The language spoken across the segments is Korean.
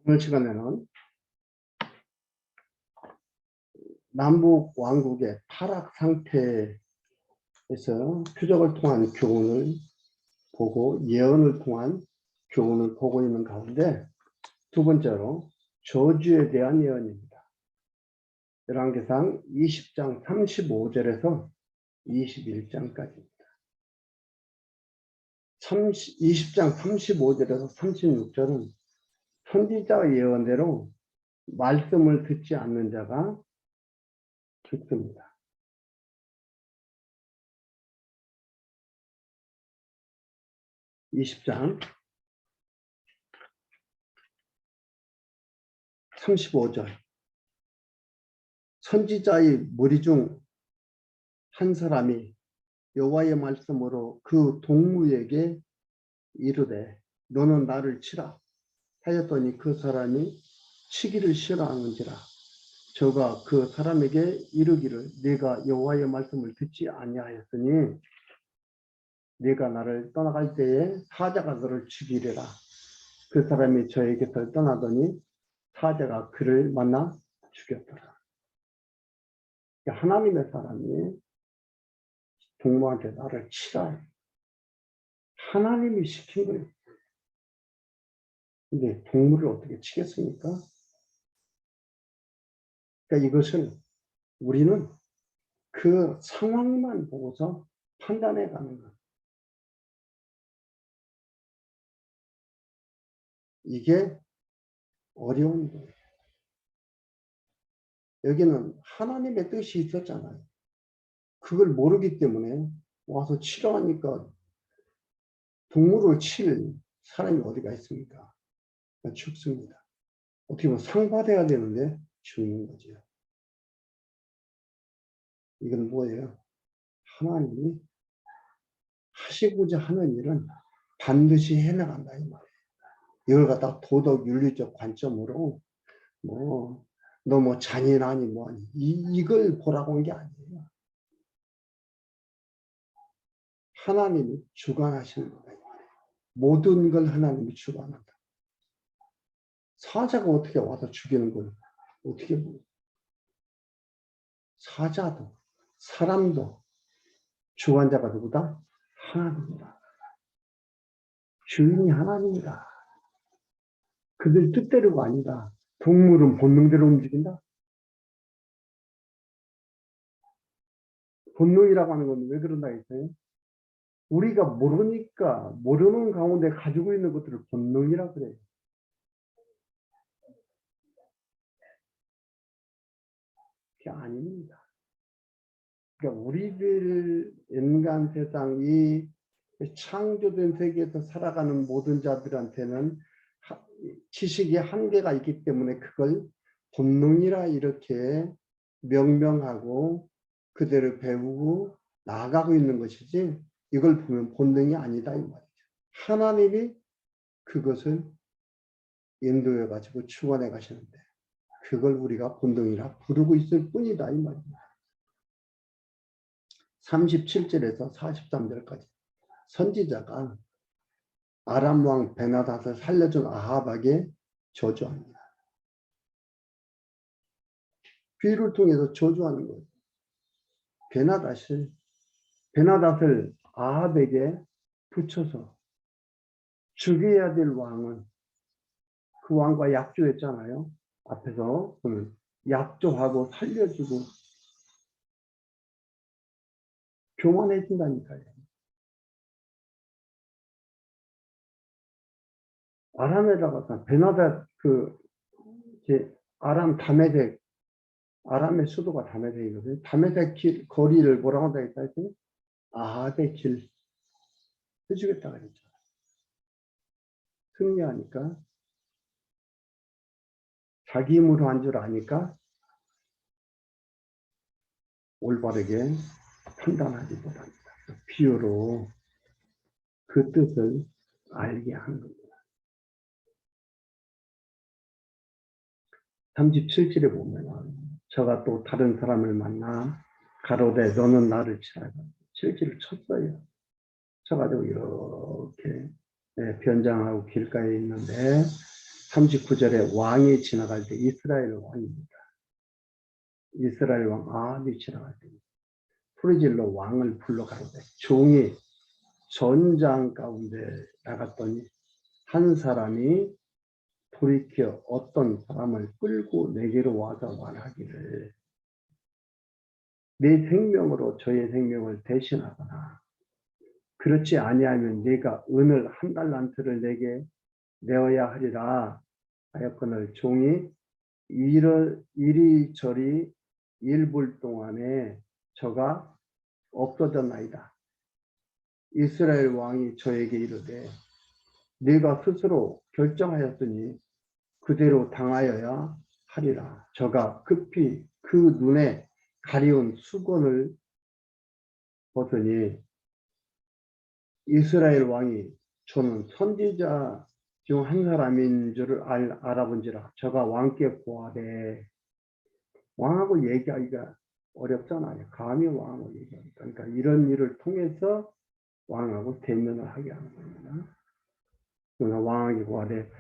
오늘 시간에는 남북 왕국의 타락 상태에서 표적을 통한 교훈을 보고 예언을 통한 교훈을 보고 있는 가운데 두 번째로 저주에 대한 예언입니다. 열왕기상 20장 35절에서 21장까지입니다. 20장 35절에서 36절은 선지자의 예언대로 말씀을 듣지 않는 자가 죽습니다. (20장) 35절 선지자의 머리 중 한 사람이 여호와의 말씀으로 그 동무에게 이르되 너는 나를 치라 하였더니 그 사람이 치기를 싫어하는지라 저가 그 사람에게 이르기를 네가 여호와의 말씀을 듣지 아니하였으니 네가 나를 떠나갈 때에 사자가 너를 죽이리라. 그 사람이 저에게서 떠나더니 사자가 그를 만나 죽였더라. 하나님의 사람이 동무한테 나를 치라. 하나님이 시킨 거예요. 근데 동물을 어떻게 치겠습니까? 그러니까 이것을 우리는 그 상황만 보고서 판단해 가는 거예요. 이게 어려운 거예요. 여기는 하나님의 뜻이 있었잖아요. 그걸 모르기 때문에 와서 치료하니까 동물을 칠 사람이 어디가 있습니까? 죽습니다. 어떻게 보면 상 받아야 되는데 죽는 거죠. 이건 뭐예요? 하나님이 하시고자 하는 일은 반드시 해나간다 이 말이에요. 이걸 갖다가 도덕 윤리적 관점으로 너 잔인하니 뭐하니 이걸 보라고 한 게 아니에요. 하나님이 주관하시는 거다 이 말이에요. 모든 걸 하나님이 주관한다. 사자가 어떻게 와서 죽이는 걸 어떻게 보여? 사자도 사람도 주관자가 누구다? 하나님이다. 주인이 하나님이다. 그들 뜻대로가 아니다. 동물은 본능대로 움직인다. 본능이라고 하는 건 왜 그런다 했어요? 우리가 모르니까 모르는 가운데 가지고 있는 것들을 본능이라고 그래요. 그게 아닙니다. 그러니까 우리들 인간 세상 이 창조된 세계에서 살아가는 모든 자들한테는 지식의 한계가 있기 때문에 그걸 본능이라 이렇게 명명하고 그대로 배우고 나아가고 있는 것이지 이걸 보면 본능이 아니다 이 말이죠. 하나님이 그것을 인도해 가지고 추구해 가시는데 그걸 우리가 본능이라 부르고 있을 뿐이다 이 말입니다. 37절에서 43절까지 선지자가 아람 왕 베나닷을 살려준 아합에게 저주합니다. 귀를 통해서 저주하는 거예요. 베나닷을 아합에게 붙여서 죽여야 될 왕은 그 왕과 약조했잖아요. 앞에서 보면 약조하고 살려주고 교만해진다니까요. 아람에다가 베나닷 아람 다메섹 아람의 수도가 다메섹이거든요. 다메섹 거리를 뭐라고 한다 했더니 아합의 길 해주겠다 그랬죠. 승리하니까 자기 힘으로 한 줄 아니까 올바르게 판단하지 못합니다. 비유로 그 뜻을 알게 한 겁니다. 37절에 보면 저가 또 다른 사람을 만나 가로되 너는 나를 치라. 실질을 쳤어요. 쳐가지고 이렇게 변장하고 길가에 있는데 39절에 왕이 지나갈 때 이스라엘 왕입니다. 이스라엘 왕 아합이 지나갈 때 소리질러 왕을 불러 가로되 종이 전장 가운데 나갔더니 한 사람이 돌이켜 어떤 사람을 끌고 내게로 와서 말하기를 내 생명으로 저의 생명을 대신하거나 그렇지 아니하면 네가 은을 한 달란트를 내게 내어야 하리라 하였거늘 종이 이리저리 일불 동안에 저가 없어졌나이다. 이스라엘 왕이 저에게 이르되 네가 스스로 결정하였으니 그대로 당하여야 하리라. 저가 급히 그 눈에 가려운 수건을 벗으니 이스라엘 왕이 저는 선지자 중 한 사람인 줄을 알아본지라. 저가 왕께 고하되 왕하고 얘기하기가 어렵잖아요. 감히 왕하고 얘기하니까. 그러니까 이런 일을 통해서 왕하고 대면을 하게 하는 겁니다. 그러나 왕에게 고하되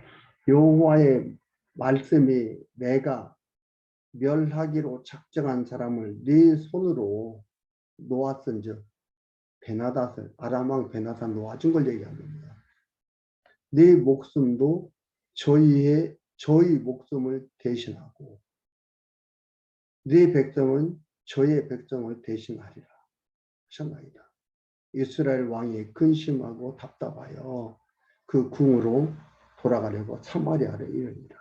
여호와의 말씀이 내가 멸하기로 작정한 사람을 네 손으로 놓았은즉 베나닷을 아람 왕 베나닷 놓아준 걸 얘기합니다. 네 목숨도 저희 목숨을 대신하고 네 백성은 저의 백성을 대신하리라 하셨나이다. 이스라엘 왕이 근심하고 답답하여 그 궁으로 돌아가려고 사마리아를 이릅니다.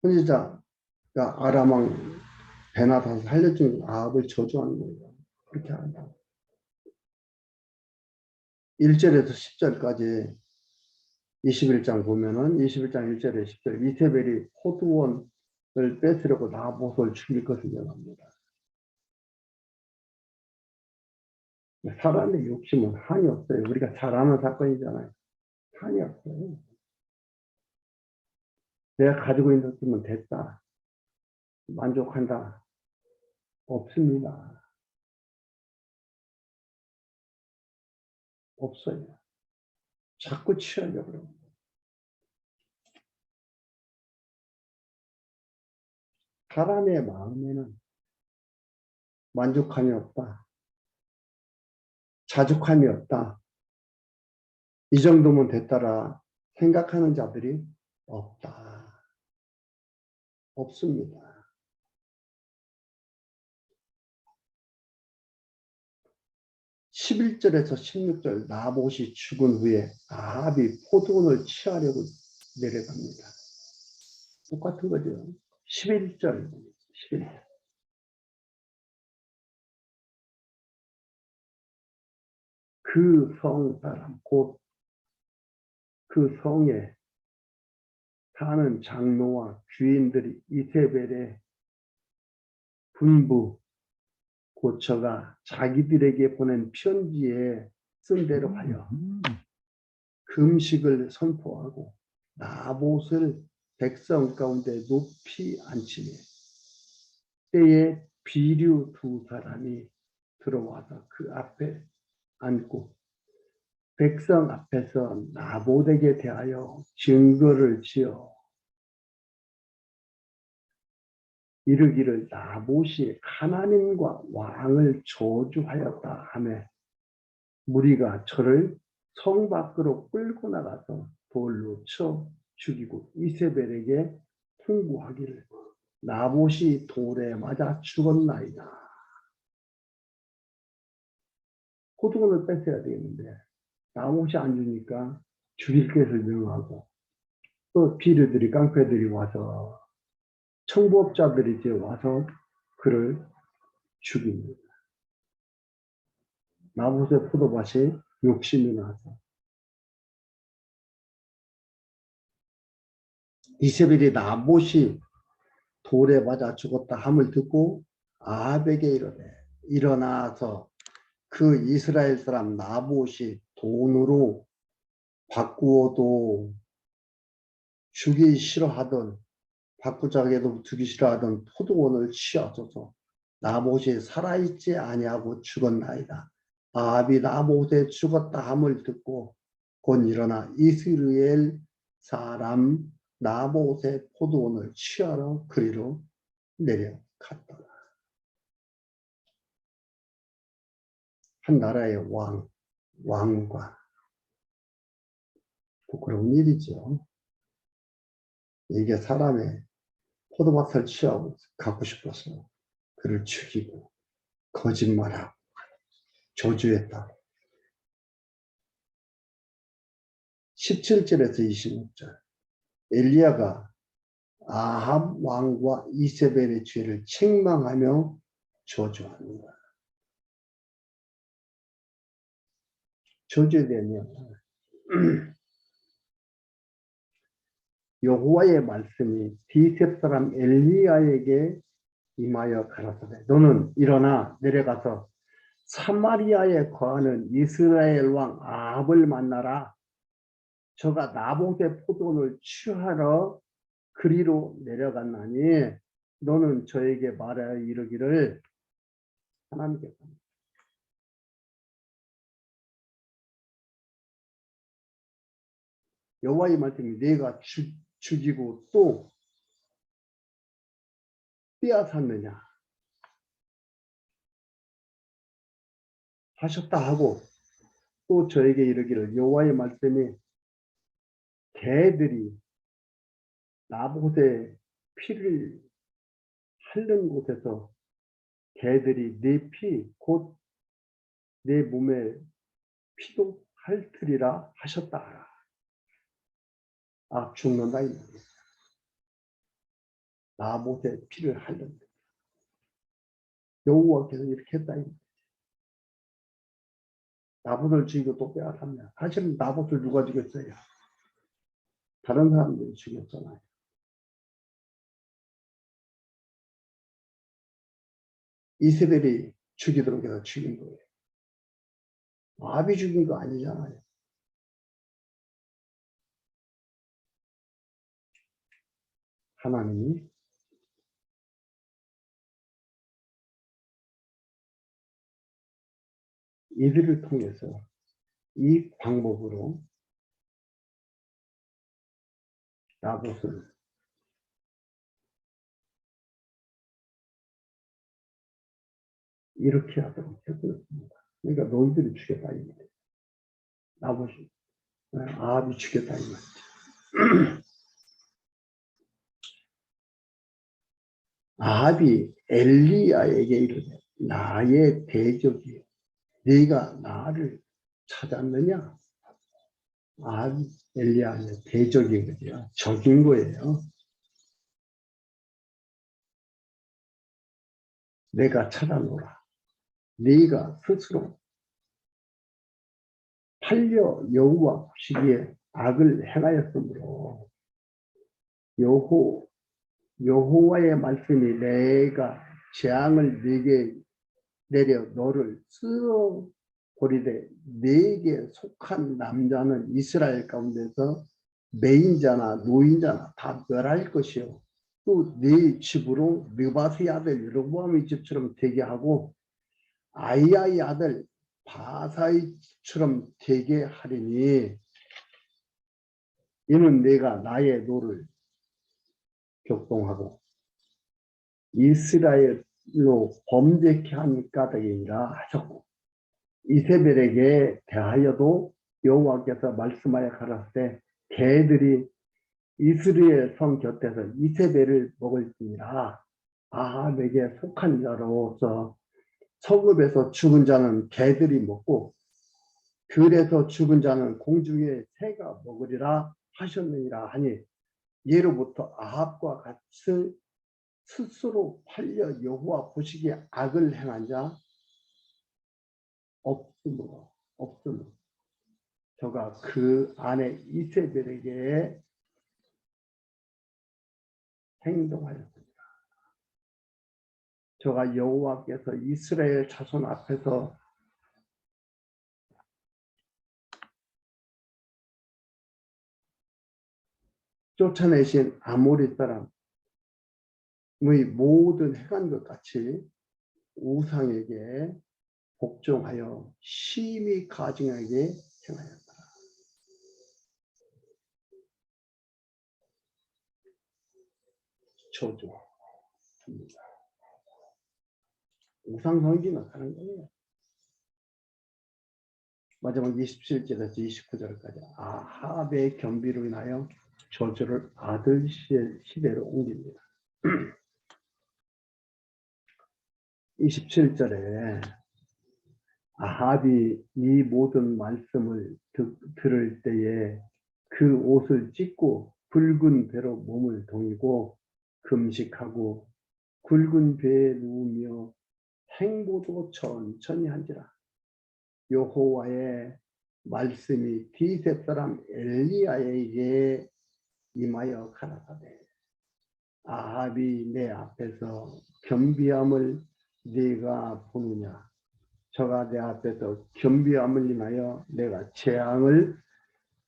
선지자가 아람 왕 베나닷을 살려준 아합을 저주하는 거예요. 그렇게 한다. 1절에서 10절까지 21장 보면은 21장 1절에 10절 이세벨이 포도원을 뺏으려고 나봇을 죽일 것을 명합니다. 사람의 욕심은 한이 없어요. 우리가 잘 아는 사건이잖아요. 한이 없어요. 내가 가지고 있으면 됐다. 만족한다. 없습니다. 없어요. 자꾸 취하려고 그래요. 사람의 마음에는 만족함이 없다. 자족함이 없다. 이 정도면 됐다라 생각하는 자들이 없다. 없습니다. 11절에서 16절 나봇이 죽은 후에 아합이 포도원을 취하려고 내려갑니다. 똑같은 거죠. 11절. 그 성 사람 곧 그 성에 사는 장로와 귀인들이 이세벨의 분부 고처가 자기들에게 보낸 편지에 쓴 대로 하여 금식을 선포하고 나봇을 백성 가운데 높이 앉히니 때에 비류 두 사람이 들어와서 그 앞에 앉고 백성 앞에서 나봇에게 대하여 증거를 지어 이르기를 나봇이 하나님과 왕을 저주하였다 하며 무리가 저를 성 밖으로 끌고 나가서 돌로 쳐 죽이고 이세벨에게 통보하기를 나봇이 돌에 맞아 죽었나이다. 포도원을 뺏어야 되겠는데 나봇이 안 주니까 죽일 것을 명하고 또 비류들이 깡패들이 와서 청부업자들이 이제 와서 그를 죽입니다. 나봇의 포도밭이 욕심이 나서 이세벨이 나봇이 돌에 맞아 죽었다 함을 듣고 아합에게 이르되 일어나서 그 이스라엘 사람 나봇이 돈으로 바꾸어도 주기 싫어하던 바꾸자고 해도 주기 싫어하던 포도원을 취하소서. 나봇이 살아있지 아니하고 죽었나이다. 아합이 나봇에 죽었다 함을 듣고 곧 일어나 이스라엘 사람 나봇의 포도원을 취하러 그리로 내려갔더라. 한 나라의 왕과 부끄러운 일이죠. 이게 사람의 포도밭을 취하고 갖고 싶어서 그를 죽이고 거짓말하고 저주했다. 17절에서 26절 엘리야가 아합 왕과 이세벨의 죄를 책망하며 저주합니다. 저주에 대한 이야기. 여호와의 말씀이 디셉 사람 엘리야에게 임하여 가라사대 너는 일어나 내려가서 사마리아에 거하는 이스라엘 왕 아합을 만나라. 저가 나봇의 포도원을 취하러 그리로 내려갔나니 너는 저에게 말하여 이르기를 하나님께서 여호와의 말씀이 내가 죽이고 또 빼앗았느냐 하셨다 하고 또 저에게 이르기를 여호와의 말씀이 개들이 나봇의 피를 핥는 곳에서 개들이 내 피 곧 내 몸에 피도 핥으리라 하셨다. 아 죽는다 이 말이야. 나봇의 피를 핥는다. 여호와께서 이렇게 했다 이 말이야. 나봇을 죽이고 또 빼앗았냐. 사실은 나봇을 누가 죽였어요? 다른 사람들이 죽였잖아요. 이세벨이 죽이도록 해서 죽인 거예요. 아합이 죽인 거 아니잖아요. 하나님이 이들을 통해서 이 방법으로 나봇을 이렇게 하도록 해버렸습니다. 그러니까 너희들이 죽였다 이 말이에요. 나봇이 아합이 죽였다 이 말이죠. 아합이 엘리야에게 이르되 나의 대적이 네가 나를 찾았느냐? 아합이 엘리야의 대적인 거죠. 적인 거예요. 내가 찾아노라. 네가 스스로 팔려 여호와 보시기에 악을 행하였으므로 여호와의 말씀이 내가 재앙을 네게 내려 너를 쓸어 버리되 네게 속한 남자는 이스라엘 가운데서 매인자나 노인자나 다 멸할 것이요 또 네 집으로 느바스의 아들 여로보암의 집처럼 되게 하고 아이야의 아들 바사의 집처럼 되게 하리니 이는 내가 나의 노를 격동하고 이스라엘로 범죄케 한 까닭이니라 하셨고 이세벨에게 대하여도 여호와께서 말씀하여 가라사대 개들이 이스라엘 성 곁에서 이세벨을 먹을지니라. 아합에게 속한 자로서 성읍에서 죽은 자는 개들이 먹고 들에서 죽은 자는 공중의 새가 먹으리라 하셨느니라 하니 예로부터 아합과 같이 스스로 팔려 여호와 보시기에 악을 행한 자 없으므로 저가 그 아내 이세벨에게 행동하였습니다. 저가 여호와께서 이스라엘 자손 앞에서 쫓아내신 아모리 사람의 모든 행한 것 같이 우상에게 복종하여 심히 가증하게 행하였다. 저주합니다. 우상성기는 하는 거예요. 마지막 27절에서 29절까지 아합의 겸비로 인하여 저주를 아들 시대로 옮깁니다. 27절에 아합이 이 모든 말씀을 들을 때에 그 옷을 찢고 붉은 배로 몸을 동이고 금식하고 굵은 배에 누우며 행보도 천천히 한지라. 여호와의 말씀이 디셉 사람 엘리야에게 임하여 가라사대 아합이 내 앞에서 겸비함을 네가 보느냐. 저가 내 앞에서 겸비함을 인하여 내가 재앙을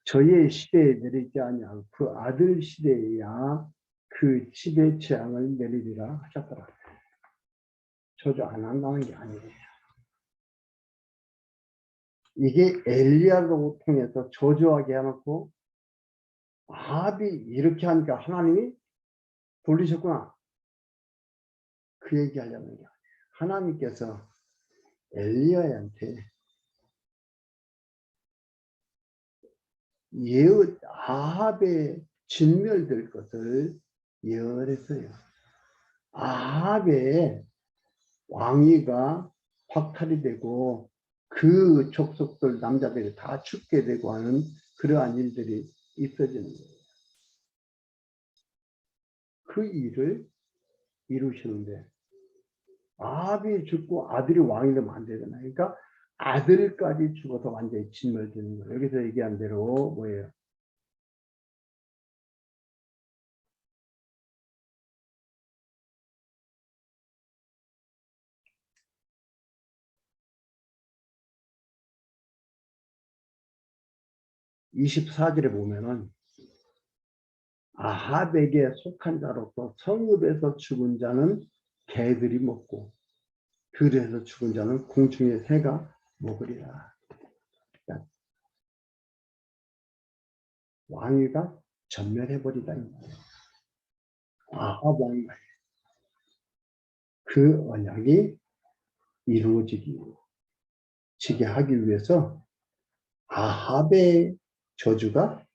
저의 시대에 내리지 아니하고 그 아들 시대에야 그 집의 재앙을 내리리라 하셨더라. 저주 안 한다는 게 아니에요. 이게 엘리야를 통해서 저주하게 해놓고 아합이 이렇게 하니까 하나님이 돌리셨구나. 그 얘기하려는 게 아니에요. 하나님께서 엘리야한테 아합의 진멸될 것을 예언했어요. 아합의 왕위가 박탈이 되고 그 족속들 남자들이 다 죽게 되고 하는 그러한 일들이 있어지는 거예요. 그 일을 이루시는데 아합이 죽고 아들이 왕이 되면 안 되잖아요. 그러니까 아들까지 죽어서 완전히 진멸되는 거예요. 여기서 얘기한 대로 뭐예요? (24절에) 보면은 아합에게 속한 자로서 성읍에서 죽은 자는 개들이 먹고 들에서 죽은 자는 공중의 새가 먹으리라. 그러니까 왕위가 전멸해버리다. 아합 왕이 그 언약이 이루어지게 하기 위해서 아합의 저주가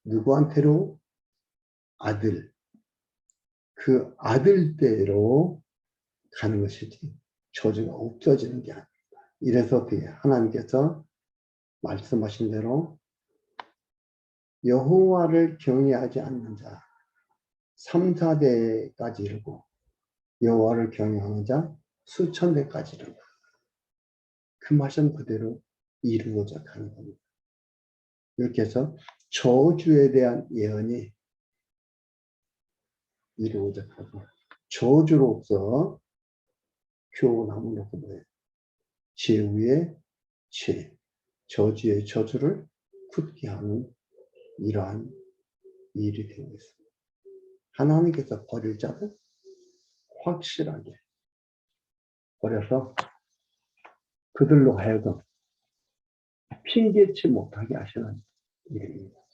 누구한테로? 아들. 그 아들대로 가는 것이지 저주가 없어지는 게 아닙니다. 이래서 하나님께서 말씀하신 대로 여호와를 경외하지 않는 자 3, 4대까지 이르고 여호와를 경외하는 자 수천 대까지 이른다. 그 말씀 그대로 이루어져 가는 겁니다. 이렇게 해서 저주에 대한 예언이 이루어져 가고 저주로서 교훈함을 놓고 뭐예요? 제후의 죄, 저주의 저주를 굳게 하는 이러한 일이 되고 있습니다. 하나님께서 버릴 자를 확실하게 버려서 그들로 하여금 핑계치 못하게 하시는 일입니다.